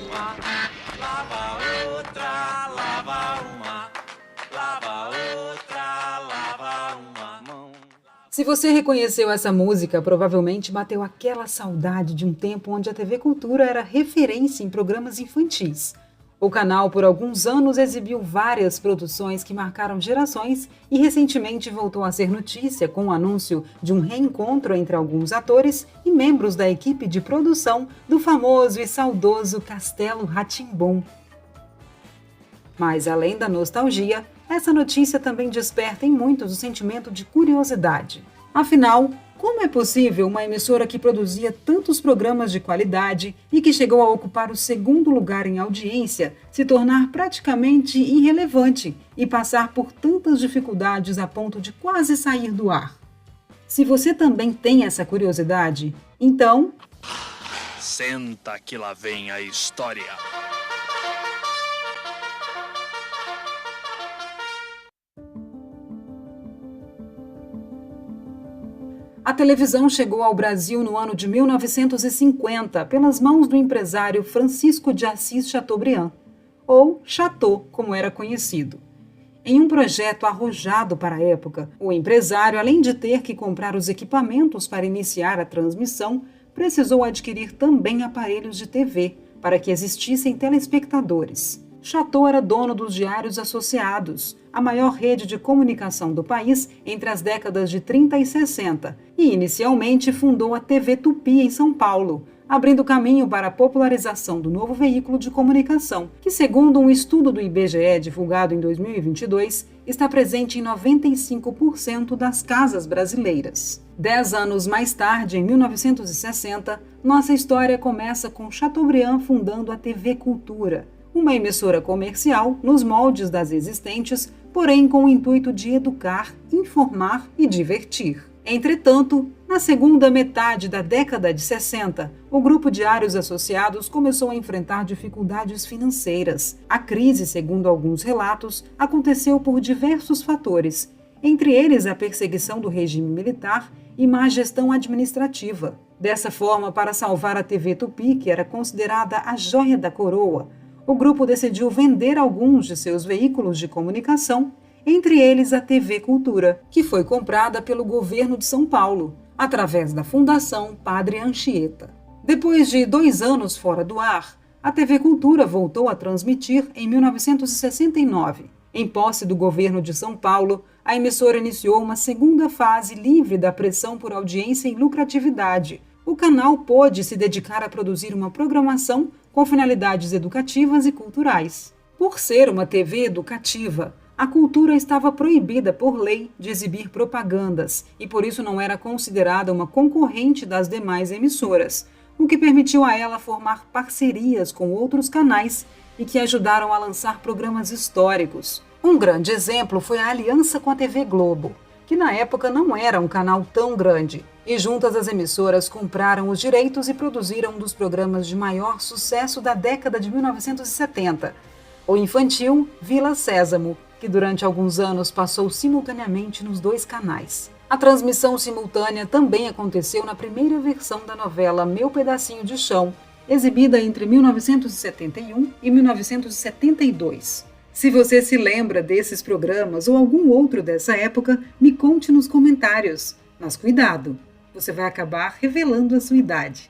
uma, lava outra, lava uma, lava outra, lava uma mão. Se você reconheceu essa música, provavelmente bateu aquela saudade de um tempo onde a TV Cultura era referência em programas infantis. O canal, por alguns anos, exibiu várias produções que marcaram gerações e recentemente voltou a ser notícia com o anúncio de um reencontro entre alguns atores e membros da equipe de produção do famoso e saudoso Castelo Rá-Tim-Bum. Mas, além da nostalgia, essa notícia também desperta em muitos o sentimento de curiosidade. Afinal, como é possível uma emissora que produzia tantos programas de qualidade e que chegou a ocupar o segundo lugar em audiência se tornar praticamente irrelevante e passar por tantas dificuldades a ponto de quase sair do ar? Se você também tem essa curiosidade, então... Senta que lá vem a história. A televisão chegou ao Brasil no ano de 1950 pelas mãos do empresário Francisco de Assis Chateaubriand, ou Chateau, como era conhecido. Em um projeto arrojado para a época, o empresário, além de ter que comprar os equipamentos para iniciar a transmissão, precisou adquirir também aparelhos de TV para que existissem telespectadores. Chateau era dono dos Diários Associados, a maior rede de comunicação do país entre as décadas de 30 e 60, e inicialmente fundou a TV Tupi em São Paulo, abrindo caminho para a popularização do novo veículo de comunicação, que, segundo um estudo do IBGE divulgado em 2022, está presente em 95% das casas brasileiras. 10 anos mais tarde, em 1960, nossa história começa com Chateaubriand fundando a TV Cultura, uma emissora comercial nos moldes das existentes, porém com o intuito de educar, informar e divertir. Entretanto, na segunda metade da década de 60, o Grupo Diários Associados começou a enfrentar dificuldades financeiras. A crise, segundo alguns relatos, aconteceu por diversos fatores, entre eles a perseguição do regime militar e má gestão administrativa. Dessa forma, para salvar a TV Tupi, que era considerada a joia da coroa, o grupo decidiu vender alguns de seus veículos de comunicação, entre eles a TV Cultura, que foi comprada pelo governo de São Paulo, através da Fundação Padre Anchieta. Depois de 2 anos fora do ar, a TV Cultura voltou a transmitir em 1969. Em posse do governo de São Paulo, a emissora iniciou uma segunda fase livre da pressão por audiência e lucratividade. O canal pôde se dedicar a produzir uma programação com finalidades educativas e culturais. Por ser uma TV educativa, a Cultura estava proibida por lei de exibir propagandas e por isso não era considerada uma concorrente das demais emissoras, o que permitiu a ela formar parcerias com outros canais e que ajudaram a lançar programas históricos. Um grande exemplo foi a aliança com a TV Globo, que na época não era um canal tão grande, e juntas as emissoras compraram os direitos e produziram um dos programas de maior sucesso da década de 1970, o infantil Vila Sésamo, que durante alguns anos passou simultaneamente nos 2 canais. A transmissão simultânea também aconteceu na primeira versão da novela Meu Pedacinho de Chão, exibida entre 1971 e 1972. Se você se lembra desses programas ou algum outro dessa época, me conte nos comentários. Mas cuidado, você vai acabar revelando a sua idade.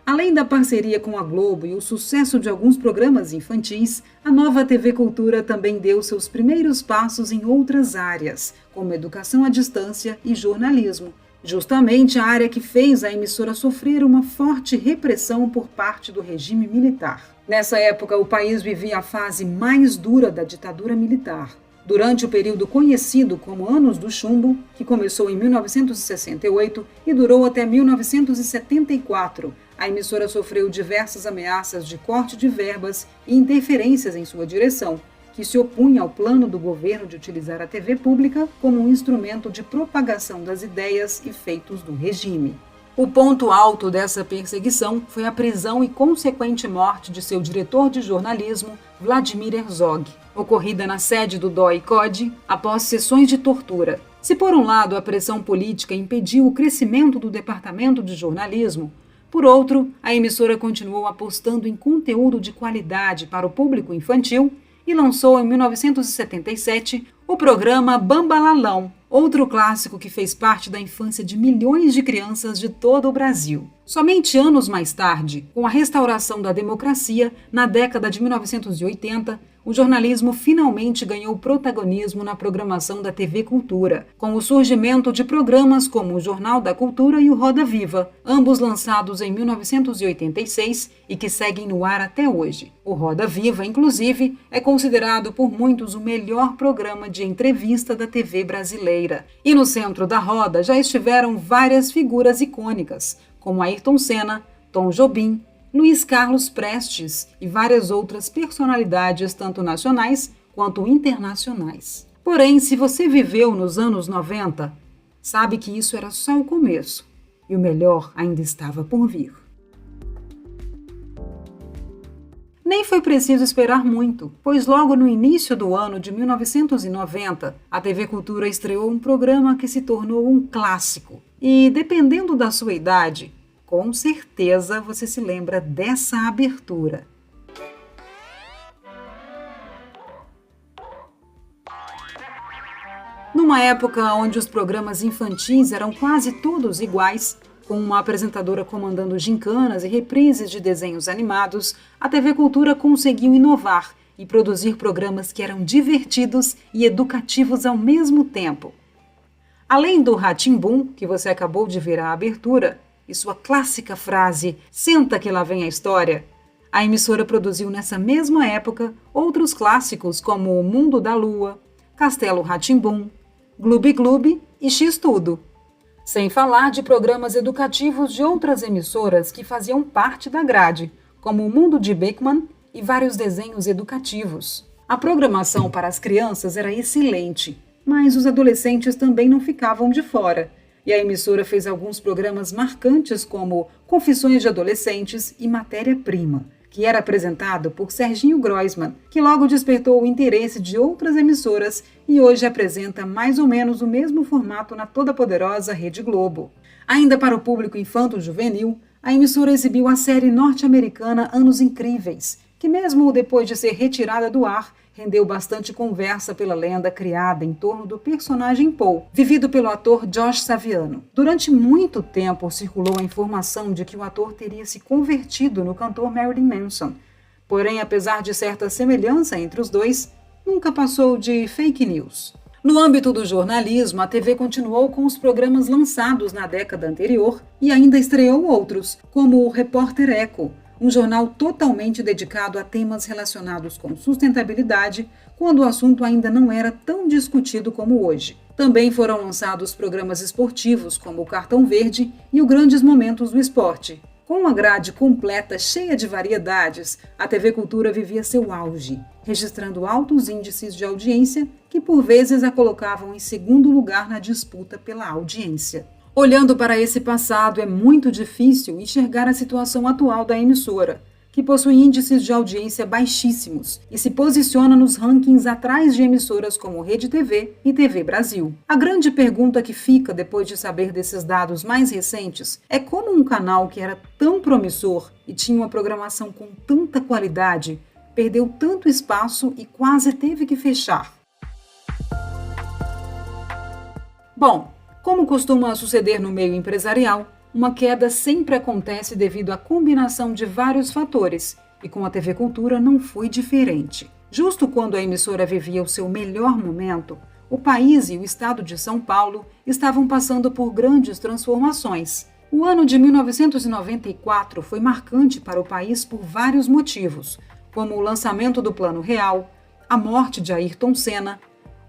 Além da parceria com a Globo e o sucesso de alguns programas infantis, a nova TV Cultura também deu seus primeiros passos em outras áreas, como educação à distância e jornalismo. Justamente a área que fez a emissora sofrer uma forte repressão por parte do regime militar. Nessa época, o país vivia a fase mais dura da ditadura militar. Durante o período conhecido como Anos do Chumbo, que começou em 1968 e durou até 1974, a emissora sofreu diversas ameaças de corte de verbas e interferências em sua direção, que se opunha ao plano do governo de utilizar a TV pública como um instrumento de propagação das ideias e feitos do regime. O ponto alto dessa perseguição foi a prisão e consequente morte de seu diretor de jornalismo, Vladimir Herzog, ocorrida na sede do DOI-CODE após sessões de tortura. Se por um lado a pressão política impediu o crescimento do departamento de jornalismo, Por outro, a emissora continuou apostando em conteúdo de qualidade para o público infantil e lançou em 1977 o programa Bambalalão, outro clássico que fez parte da infância de milhões de crianças de todo o Brasil. Somente anos mais tarde, com a restauração da democracia, na década de 1980, o jornalismo finalmente ganhou protagonismo na programação da TV Cultura, com o surgimento de programas como o Jornal da Cultura e o Roda Viva, ambos lançados em 1986 e que seguem no ar até hoje. O Roda Viva, inclusive, é considerado por muitos o melhor programa de entrevista da TV brasileira. E no centro da roda já estiveram várias figuras icônicas, como Ayrton Senna, Tom Jobim, Luiz Carlos Prestes e várias outras personalidades tanto nacionais quanto internacionais. Porém, se você viveu nos anos 90, sabe que isso era só o começo e o melhor ainda estava por vir. Nem foi preciso esperar muito, pois logo no início do ano de 1990, a TV Cultura estreou um programa que se tornou um clássico. E, dependendo da sua idade, com certeza você se lembra dessa abertura. Numa época onde os programas infantis eram quase todos iguais, com uma apresentadora comandando gincanas e reprises de desenhos animados, a TV Cultura conseguiu inovar e produzir programas que eram divertidos e educativos ao mesmo tempo. Além do Rá-Tim-Bum, que você acabou de ver a abertura, e sua clássica frase, "Senta que lá vem a história", a emissora produziu nessa mesma época outros clássicos como O Mundo da Lua, Castelo Rá-Tim-Bum, Gloob Gloob e X-Tudo. Sem falar de programas educativos de outras emissoras que faziam parte da grade, como O Mundo de Beckman e vários desenhos educativos. A programação para as crianças era excelente, mas os adolescentes também não ficavam de fora. E a emissora fez alguns programas marcantes como Confissões de Adolescentes e Matéria-Prima, que era apresentado por Serginho Groisman, que logo despertou o interesse de outras emissoras e hoje apresenta mais ou menos o mesmo formato na toda-poderosa Rede Globo. Ainda para o público infanto-juvenil, a emissora exibiu a série norte-americana Anos Incríveis, que mesmo depois de ser retirada do ar, rendeu bastante conversa pela lenda criada em torno do personagem Paul, vivido pelo ator Josh Saviano. Durante muito tempo circulou a informação de que o ator teria se convertido no cantor Marilyn Manson. Porém, apesar de certa semelhança entre os dois, nunca passou de fake news. No âmbito do jornalismo, a TV continuou com os programas lançados na década anterior e ainda estreou outros, como o Repórter Eco, um jornal totalmente dedicado a temas relacionados com sustentabilidade, quando o assunto ainda não era tão discutido como hoje. Também foram lançados programas esportivos, como o Cartão Verde e o Grandes Momentos do Esporte. Com uma grade completa cheia de variedades, a TV Cultura vivia seu auge, registrando altos índices de audiência que por vezes a colocavam em segundo lugar na disputa pela audiência. Olhando para esse passado, é muito difícil enxergar a situação atual da emissora, que possui índices de audiência baixíssimos e se posiciona nos rankings atrás de emissoras como Rede TV e TV Brasil. A grande pergunta que fica depois de saber desses dados mais recentes é como um canal que era tão promissor e tinha uma programação com tanta qualidade perdeu tanto espaço e quase teve que fechar. Bom, como costuma suceder no meio empresarial, uma queda sempre acontece devido à combinação de vários fatores, e com a TV Cultura não foi diferente. Justo quando a emissora vivia o seu melhor momento, o país e o estado de São Paulo estavam passando por grandes transformações. O ano de 1994 foi marcante para o país por vários motivos, como o lançamento do Plano Real, a morte de Ayrton Senna,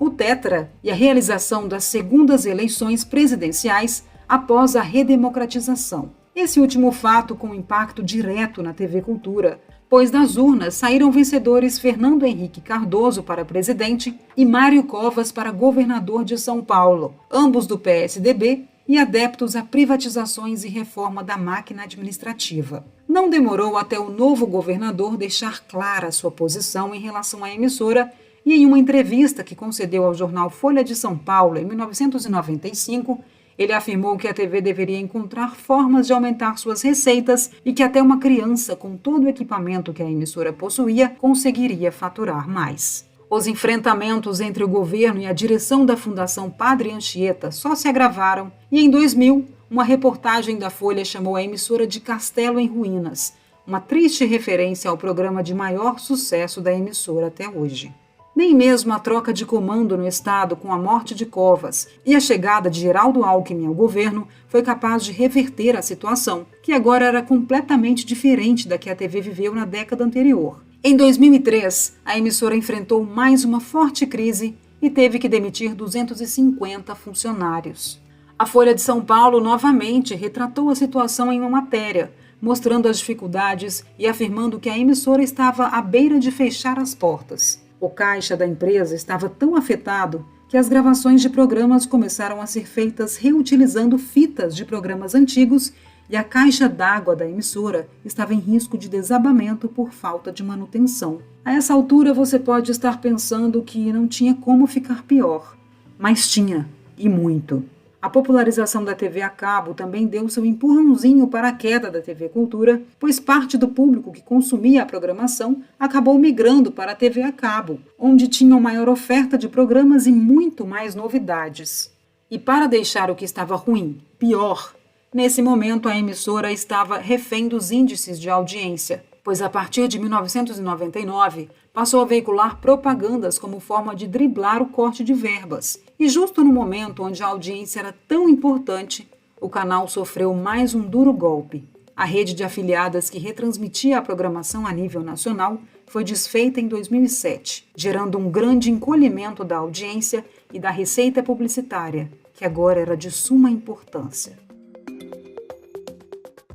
o Tetra e a realização das segundas eleições presidenciais após a redemocratização. Esse último fato com impacto direto na TV Cultura, pois das urnas saíram vencedores Fernando Henrique Cardoso para presidente e Mário Covas para governador de São Paulo, ambos do PSDB e adeptos a privatizações e reforma da máquina administrativa. Não demorou até o novo governador deixar clara sua posição em relação à emissora e em uma entrevista que concedeu ao jornal Folha de São Paulo em 1995, Ele afirmou que a TV deveria encontrar formas de aumentar suas receitas e que até uma criança com todo o equipamento que a emissora possuía conseguiria faturar mais. Os enfrentamentos entre o governo e a direção da Fundação Padre Anchieta só se agravaram e, em 2000, uma reportagem da Folha chamou a emissora de Castelo em Ruínas, uma triste referência ao programa de maior sucesso da emissora até hoje. Nem mesmo a troca de comando no Estado com a morte de Covas e a chegada de Geraldo Alckmin ao governo foi capaz de reverter a situação, que agora era completamente diferente da que a TV viveu na década anterior. Em 2003, a emissora enfrentou mais uma forte crise e teve que demitir 250 funcionários. A Folha de São Paulo novamente retratou a situação em uma matéria, mostrando as dificuldades e afirmando que a emissora estava à beira de fechar as portas. O caixa da empresa estava tão afetado que as gravações de programas começaram a ser feitas reutilizando fitas de programas antigos e a caixa d'água da emissora estava em risco de desabamento por falta de manutenção. A essa altura você pode estar pensando que não tinha como ficar pior, mas tinha, e muito. A popularização da TV a cabo também deu seu empurrãozinho para a queda da TV Cultura, pois parte do público que consumia a programação acabou migrando para a TV a cabo, onde tinham maior oferta de programas e muito mais novidades. E para deixar o que estava ruim pior, nesse momento a emissora estava refém dos índices de audiência, pois a partir de 1999 passou a veicular propagandas como forma de driblar o corte de verbas. E justo no momento onde a audiência era tão importante, o canal sofreu mais um duro golpe. A rede de afiliadas que retransmitia a programação a nível nacional foi desfeita em 2007, gerando um grande encolhimento da audiência e da receita publicitária, que agora era de suma importância.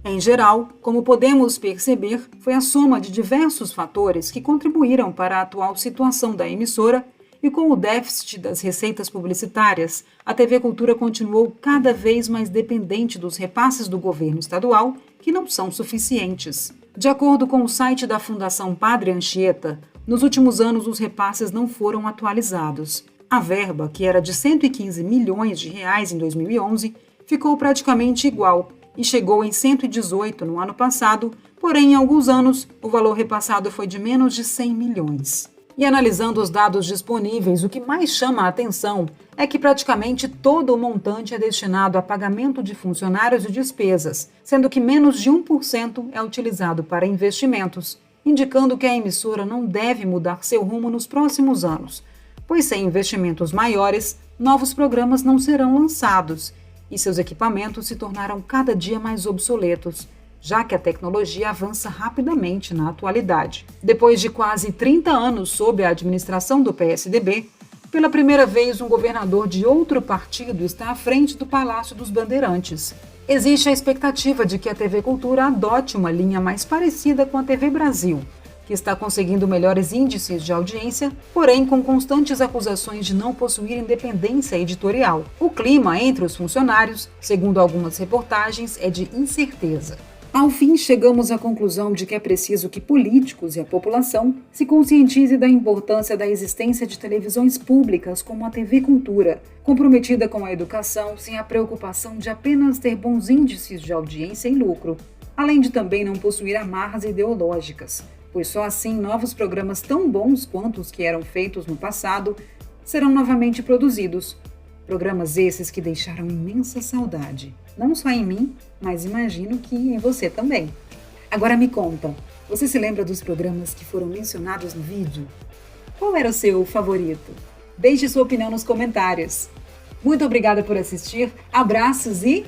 Em geral, como podemos perceber, foi a soma de diversos fatores que contribuíram para a atual situação da emissora e com o déficit das receitas publicitárias, a TV Cultura continuou cada vez mais dependente dos repasses do governo estadual, que não são suficientes. De acordo com o site da Fundação Padre Anchieta, nos últimos anos os repasses não foram atualizados. A verba, que era de 115 milhões de reais em 2011, ficou praticamente igual, e chegou em 118 no ano passado, porém, em alguns anos, o valor repassado foi de menos de 100 milhões. E analisando os dados disponíveis, o que mais chama a atenção é que praticamente todo o montante é destinado a pagamento de funcionários e despesas, sendo que menos de 1% é utilizado para investimentos, indicando que a emissora não deve mudar seu rumo nos próximos anos, pois sem investimentos maiores, novos programas não serão lançados, e seus equipamentos se tornaram cada dia mais obsoletos, já que a tecnologia avança rapidamente na atualidade. Depois de quase 30 anos sob a administração do PSDB, pela primeira vez um governador de outro partido está à frente do Palácio dos Bandeirantes. Existe a expectativa de que a TV Cultura adote uma linha mais parecida com a TV Brasil, que está conseguindo melhores índices de audiência, porém com constantes acusações de não possuir independência editorial. O clima entre os funcionários, segundo algumas reportagens, é de incerteza. Ao fim, chegamos à conclusão de que é preciso que políticos e a população se conscientize da importância da existência de televisões públicas como a TV Cultura, comprometida com a educação sem a preocupação de apenas ter bons índices de audiência e lucro, além de também não possuir amarras ideológicas, pois só assim novos programas tão bons quanto os que eram feitos no passado serão novamente produzidos. Programas esses que deixaram imensa saudade, não só em mim, mas imagino que em você também. Agora me conta, você se lembra dos programas que foram mencionados no vídeo? Qual era o seu favorito? Deixe sua opinião nos comentários. Muito obrigada por assistir, abraços e